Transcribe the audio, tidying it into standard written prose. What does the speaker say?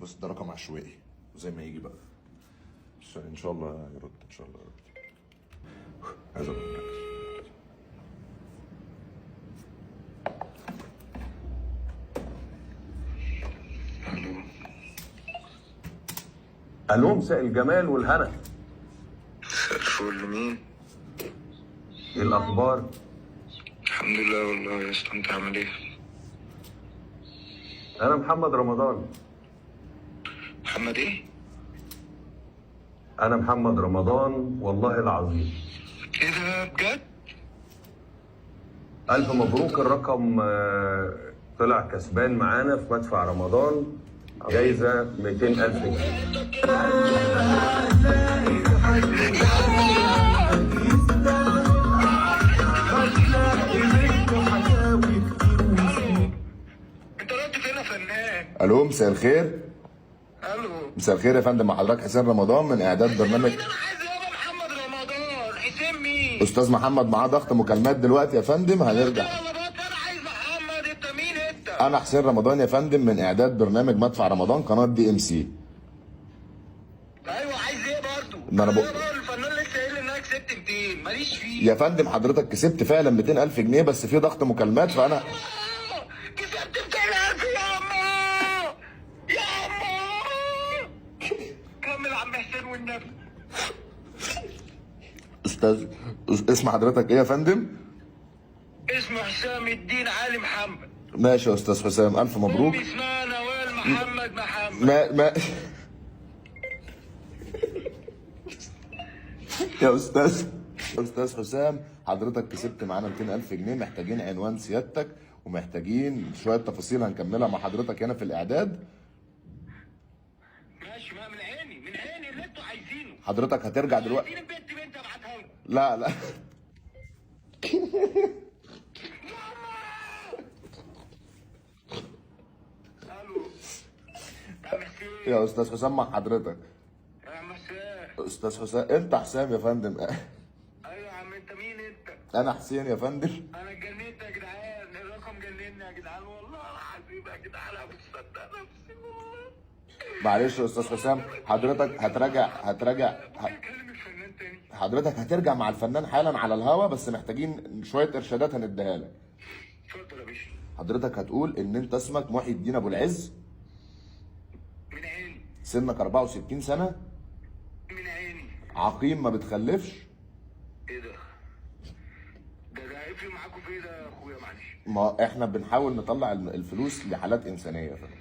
بس ده رقم عشوائي زي ما يجي بقى، بس ان شاء الله يرد ان شاء الله يرد. عايز ابقى مركز. الو، مساء الجمال والهنا. مساء الفل. مين؟ ايه الاخبار؟ الحمد لله والله يا اسطى، انت عامل ايه؟ انا محمد رمضان. محمد ايه؟ انا محمد رمضان والله العظيم. ايه ده بجد؟ الف مبروك، الرقم طلع كسبان معانا في مدفع رمضان، جايزه 200,000 جنيه. انت رحت فين يا فنان؟ الو، مساء الخير. الو. مساء الخير يا فندم، مع حضرتك حسين رمضان من اعداد برنامج. مين؟ انا عايز يابا محمد رمضان. حسين مين؟ استاذ محمد معاه ضغط مكالمات دلوقتي يا فندم، هنرجع. انا عايز محمد. انت مين انت؟ انا حسين رمضان يا فندم من اعداد برنامج مدفع رمضان قناه DMC. ايوه، عايز ايه برضه؟ ما أنا الفنان لسه قايل لي ان انا كسبت 200، ماليش فيه. يا فندم حضرتك كسبت فعلا 200,000 جنيه، بس في ضغط مكالمات فانا كسبت 200,000 يا أما. يا أما. كمل يا عم حسين والنبي. استاذ. اسم حضرتك ايه يا فندم؟ اسمه حسام الدين علي محمد. ماشي يا استاذ حسام، الف مبروك. امي اسمها نوال محمد. ما يا استاذ حسام، حضرتك كسبت معانا 200,000 جنيه، محتاجين عنوان سيادتك ومحتاجين شويه تفاصيل هنكملها مع حضرتك هنا في الاعداد. ماشي، ما من عيني من عيني اللي انتوا عايزينه. حضرتك هترجع دلوقتي. عايزين بنت ابعتها لكم. لا الو. يا عم حسين. يا استاذ حسام مع حضرتك. يا عم حسين. استاذ حسام، انت حسام يا فندم. ايوه يا عم، انت مين انت؟ انا حسين يا فندم. انا اتجننت يا جدعان، الرقم جنني يا جدعان والله العظيم يا جدعان، انا مش مصدق نفسي والله. معلش يا استاذ حسام، حضرتك هتراجع كلم الفنان تاني. حضرتك هترجع مع الفنان حالا على الهوا، بس محتاجين شويه ارشادات هنديها لك. اتفضل يا باشا. حضرتك هتقول ان انت اسمك محي الدين ابو العز، من عيني. سنك 64 سنه، من عيني. عقيم ما بتخلفش. ايه ده؟ ده هيفرق معاكم في ايه ده يا اخويا؟ معلش. ما احنا بنحاول نطلع الفلوس لحالات انسانيه يا فندم.